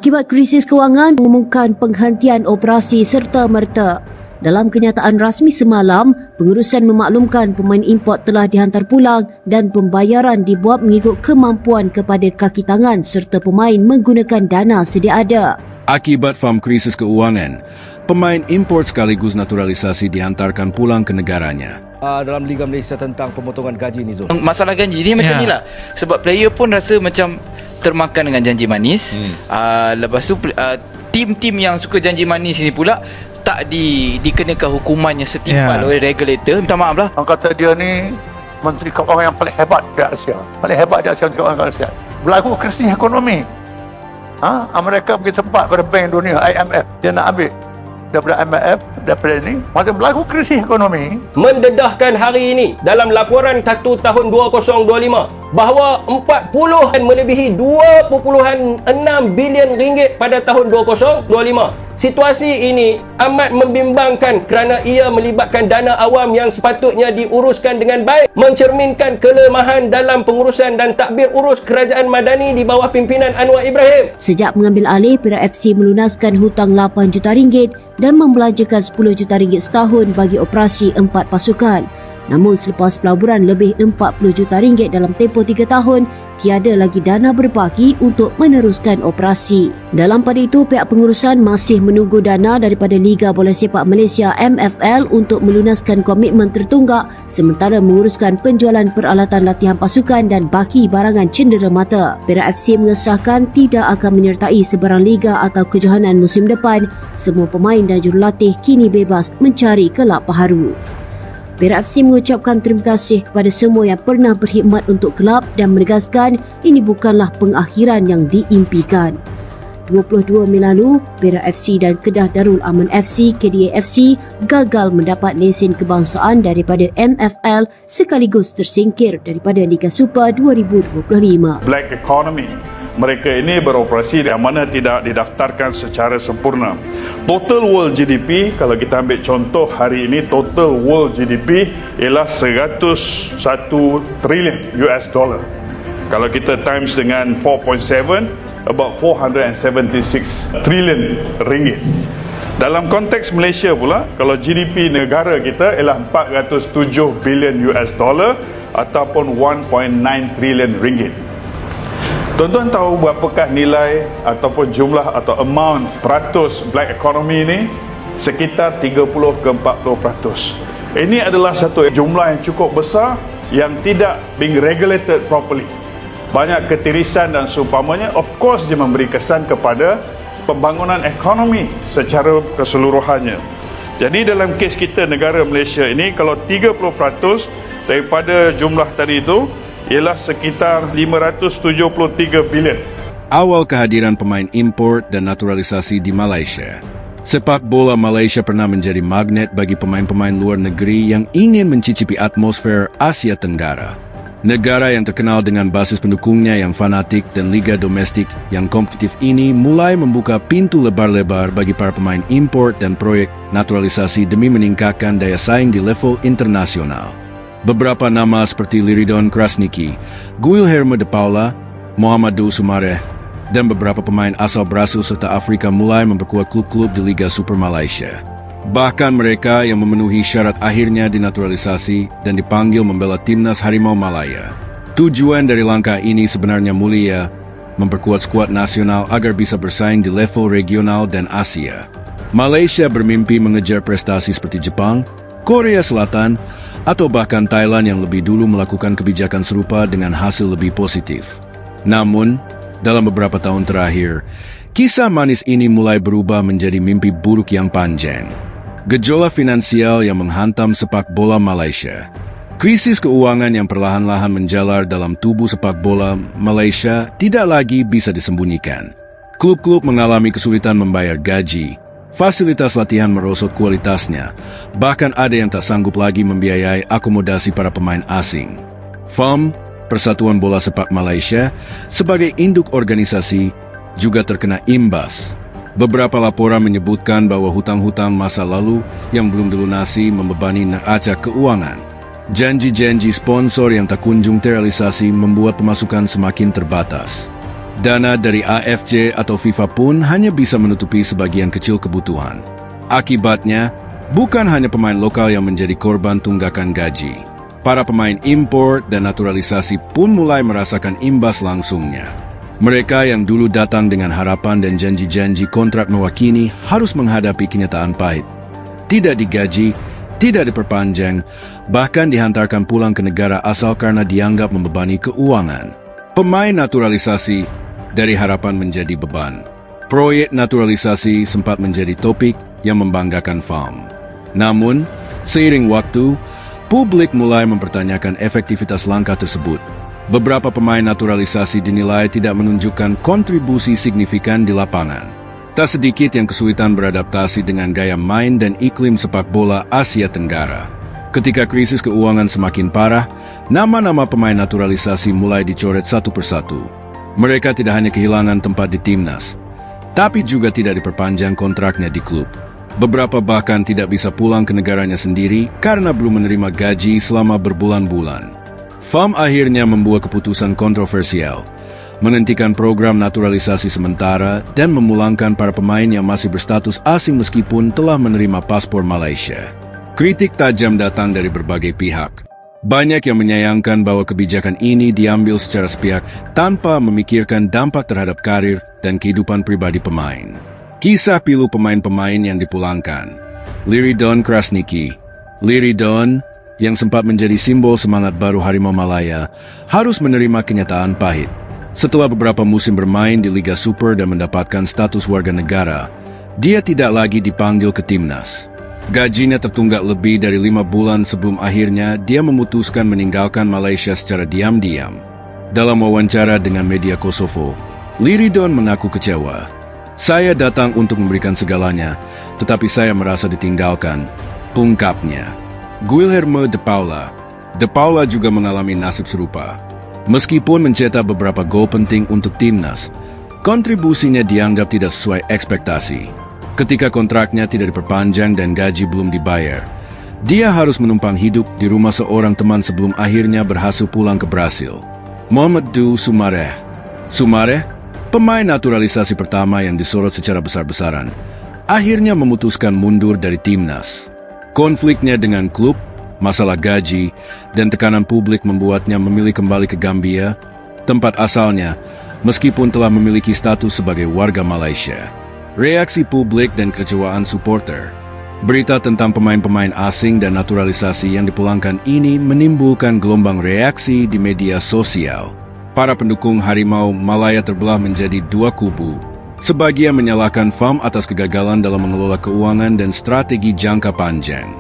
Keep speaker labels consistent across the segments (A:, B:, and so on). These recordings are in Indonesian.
A: Akibat krisis kewangan mengumumkan penghentian operasi serta-merta. Dalam kenyataan rasmi semalam, pengurusan memaklumkan pemain import telah dihantar pulang dan pembayaran dibuat mengikut kemampuan kepada kaki tangan serta pemain menggunakan dana sedia ada.
B: Akibat faham krisis keuangan, pemain import sekaligus naturalisasi dihantarkan pulang ke negaranya.
C: Dalam Liga Malaysia tentang pemotongan gaji ni, Zul.
D: Masalah gaji ni macam ni lah. Sebab player pun rasa macam termakan dengan janji manis. Lepas tu tim-tim yang suka janji manis ni pula tak dikenakan hukuman yang setimpal oleh regulator. Minta maaf lah.
E: Orang kata dia ni Menteri Keuangan yang paling hebat di Asia. Paling hebat di Asia, Menteri Keuangan Asia. Berlaku krisis ekonomi. Amerika pergi tempat pada bank dunia, IMF. Dia nak ambil daripada IMF, daripada ini. Masa berlaku krisis ekonomi.
F: Mendedahkan hari ini dalam laporan 1 tahun 2025 bahawa 40 melebihi 2.6 bilion ringgit pada tahun 2025. Situasi ini amat membimbangkan kerana ia melibatkan dana awam yang sepatutnya diuruskan dengan baik, mencerminkan kelemahan dalam pengurusan dan tadbir urus kerajaan madani di bawah pimpinan Anwar Ibrahim.
A: Sejak mengambil alih, Perak FC melunaskan hutang 8 juta ringgit dan membelanjakan 10 juta ringgit setahun bagi operasi 4 pasukan. Namun selepas pelaburan lebih 40 juta ringgit dalam tempoh 3 tahun, tiada lagi dana berbaki untuk meneruskan operasi. Dalam pada itu, pihak pengurusan masih menunggu dana daripada Liga Bola Sepak Malaysia MFL untuk melunaskan komitmen tertunggak sementara menguruskan penjualan peralatan latihan pasukan dan baki barangan cenderamata. Perak FC mengesahkan tidak akan menyertai sebarang liga atau kejohanan musim depan. Semua pemain dan jurulatih kini bebas mencari kelab baharu. Perak FC mengucapkan terima kasih kepada semua yang pernah berkhidmat untuk kelab dan menegaskan ini bukanlah pengakhiran yang diimpikan. 22 Mei lalu, Perak FC dan Kedah Darul Aman FC KDA-FC gagal mendapat lesen kebangsaan daripada MFL sekaligus tersingkir daripada Liga Super 2025.
G: Black economy. Mereka ini beroperasi yang mana tidak didaftarkan secara sempurna. Total world GDP, kalau kita ambil contoh hari ini, total world GDP ialah 101 trilion US dollar. Kalau kita times dengan 4.7, about 476 trilion ringgit. Dalam konteks Malaysia pula, kalau GDP negara kita ialah 407 bilion US dollar ataupun 1.9 trilion ringgit. Tuan-tuan tahu berapakah nilai ataupun jumlah atau amount peratus black economy ini? Sekitar 30 ke 40%. Ini adalah satu jumlah yang cukup besar yang tidak being regulated properly. Banyak ketirisan dan seumpamanya. Of course dia memberi kesan kepada pembangunan ekonomi secara keseluruhannya. Jadi dalam kes kita negara Malaysia ini, kalau 30% daripada jumlah tadi itu ialah sekitar 573 bilion.
B: Awal kehadiran pemain import dan naturalisasi di Malaysia. Sepak bola Malaysia pernah menjadi magnet bagi pemain-pemain luar negeri yang ingin mencicipi atmosfer Asia Tenggara. Negara yang terkenal dengan basis pendukungnya yang fanatik dan liga domestik yang kompetitif ini mulai membuka pintu lebar-lebar bagi para pemain import dan proyek naturalisasi demi meningkatkan daya saing di level internasional. Beberapa nama seperti Liridon Krasniki, Guilherme de Paula, Muhammadu Sumareh, dan beberapa pemain asal Brasil serta Afrika mulai memperkuat klub-klub di Liga Super Malaysia. Bahkan mereka yang memenuhi syarat akhirnya dinaturalisasi dan dipanggil membela timnas Harimau Malaya. Tujuan dari langkah ini sebenarnya mulia, memperkuat skuad nasional agar bisa bersaing di level regional dan Asia. Malaysia bermimpi mengejar prestasi seperti Jepang, Korea Selatan, atau bahkan Thailand yang lebih dulu melakukan kebijakan serupa dengan hasil lebih positif. Namun, dalam beberapa tahun terakhir, kisah manis ini mulai berubah menjadi mimpi buruk yang panjang. Gejolak finansial yang menghantam sepak bola Malaysia. Krisis keuangan yang perlahan-lahan menjalar dalam tubuh sepak bola Malaysia tidak lagi bisa disembunyikan. Klub-klub mengalami kesulitan membayar gaji. Fasilitas latihan merosot kualitasnya, bahkan ada yang tak sanggup lagi membiayai akomodasi para pemain asing. FAM, Persatuan Bola Sepak Malaysia, sebagai induk organisasi, juga terkena imbas. Beberapa laporan menyebutkan bahwa hutang-hutang masa lalu yang belum dilunasi membebani neraca keuangan. Janji-janji sponsor yang tak kunjung terrealisasi membuat pemasukan semakin terbatas. Dana dari AFJ atau FIFA pun hanya bisa menutupi sebagian kecil kebutuhan. Akibatnya, bukan hanya pemain lokal yang menjadi korban tunggakan gaji. Para pemain impor dan naturalisasi pun mulai merasakan imbas langsungnya. Mereka yang dulu datang dengan harapan dan janji-janji kontrak mewakili harus menghadapi kenyataan pahit. Tidak digaji, tidak diperpanjang, bahkan dihantarkan pulang ke negara asal karena dianggap membebani keuangan. Pemain naturalisasi dari harapan menjadi beban. Proyek naturalisasi sempat menjadi topik yang membanggakan FAM. Namun, seiring waktu, publik mulai mempertanyakan efektivitas langkah tersebut. Beberapa pemain naturalisasi dinilai tidak menunjukkan kontribusi signifikan di lapangan. Tak sedikit yang kesulitan beradaptasi dengan gaya main dan iklim sepak bola Asia Tenggara. Ketika krisis keuangan semakin parah, nama-nama pemain naturalisasi mulai dicoret satu persatu. Mereka tidak hanya kehilangan tempat di timnas, tapi juga tidak diperpanjang kontraknya di klub. Beberapa bahkan tidak bisa pulang ke negaranya sendiri karena belum menerima gaji selama berbulan-bulan. FAM akhirnya membuat keputusan kontroversial, menghentikan program naturalisasi sementara dan memulangkan para pemain yang masih berstatus asing meskipun telah menerima paspor Malaysia. Kritik tajam datang dari berbagai pihak. Banyak yang menyayangkan bahwa kebijakan ini diambil secara sepihak tanpa memikirkan dampak terhadap karir dan kehidupan pribadi pemain. Kisah pilu pemain-pemain yang dipulangkan. Liridon Krasniki. Liridon, yang sempat menjadi simbol semangat baru Harimau Malaya, harus menerima kenyataan pahit. Setelah beberapa musim bermain di Liga Super dan mendapatkan status warga negara, dia tidak lagi dipanggil ke timnas. Gajinya tertunggak lebih dari 5 bulan sebelum akhirnya dia memutuskan meninggalkan Malaysia secara diam-diam. Dalam wawancara dengan media Kosovo, Liridon mengaku kecewa. "Saya datang untuk memberikan segalanya, tetapi saya merasa ditinggalkan," ungkapnya. Guilherme De Paula juga mengalami nasib serupa. Meskipun mencetak beberapa gol penting untuk timnas, kontribusinya dianggap tidak sesuai ekspektasi. Ketika kontraknya tidak diperpanjang dan gaji belum dibayar, dia harus menumpang hidup di rumah seorang teman sebelum akhirnya berhasil pulang ke Brasil. Mamadou Soumaré, pemain naturalisasi pertama yang disorot secara besar-besaran, akhirnya memutuskan mundur dari timnas. Konfliknya dengan klub, masalah gaji, dan tekanan publik membuatnya memilih kembali ke Gambia, tempat asalnya, meskipun telah memiliki status sebagai warga Malaysia. Reaksi publik dan kekecewaan supporter. Berita tentang pemain-pemain asing dan naturalisasi yang dipulangkan ini menimbulkan gelombang reaksi di media sosial. Para pendukung Harimau Malaya terbelah menjadi dua kubu. Sebagian menyalahkan FAM atas kegagalan dalam mengelola keuangan dan strategi jangka panjang.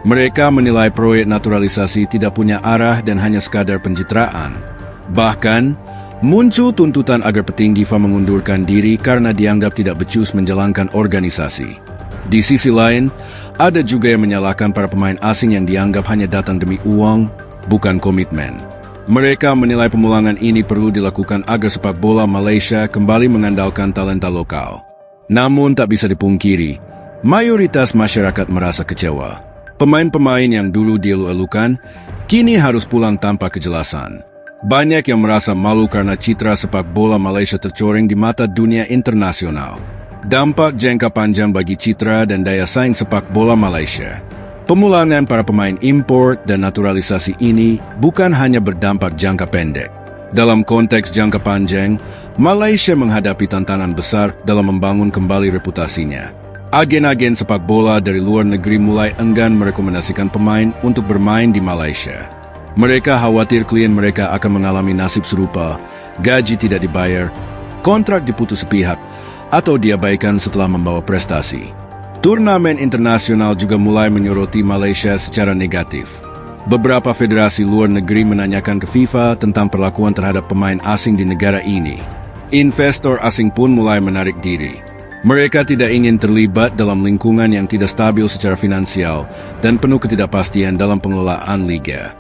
B: Mereka menilai proyek naturalisasi tidak punya arah dan hanya sekadar pencitraan. Bahkan, muncul tuntutan agar petinggi FAM mengundurkan diri karena dianggap tidak becus menjalankan organisasi. Di sisi lain, ada juga yang menyalahkan para pemain asing yang dianggap hanya datang demi uang, bukan komitmen. Mereka menilai pemulangan ini perlu dilakukan agar sepak bola Malaysia kembali mengandalkan talenta lokal. Namun tak bisa dipungkiri, mayoritas masyarakat merasa kecewa. Pemain-pemain yang dulu dielu-elukan, kini harus pulang tanpa kejelasan. Banyak yang merasa malu karena citra sepak bola Malaysia tercoreng di mata dunia internasional. Dampak jangka panjang bagi citra dan daya saing sepak bola Malaysia. Pemulangan para pemain impor dan naturalisasi ini bukan hanya berdampak jangka pendek. Dalam konteks jangka panjang, Malaysia menghadapi tantangan besar dalam membangun kembali reputasinya. Agen-agen sepak bola dari luar negeri mulai enggan merekomendasikan pemain untuk bermain di Malaysia. Mereka khawatir klien mereka akan mengalami nasib serupa, gaji tidak dibayar, kontrak diputus sepihak, atau diabaikan setelah membawa prestasi. Turnamen internasional juga mulai menyoroti Malaysia secara negatif. Beberapa federasi luar negeri menanyakan ke FIFA tentang perlakuan terhadap pemain asing di negara ini. Investor asing pun mulai menarik diri. Mereka tidak ingin terlibat dalam lingkungan yang tidak stabil secara finansial dan penuh ketidakpastian dalam pengelolaan liga.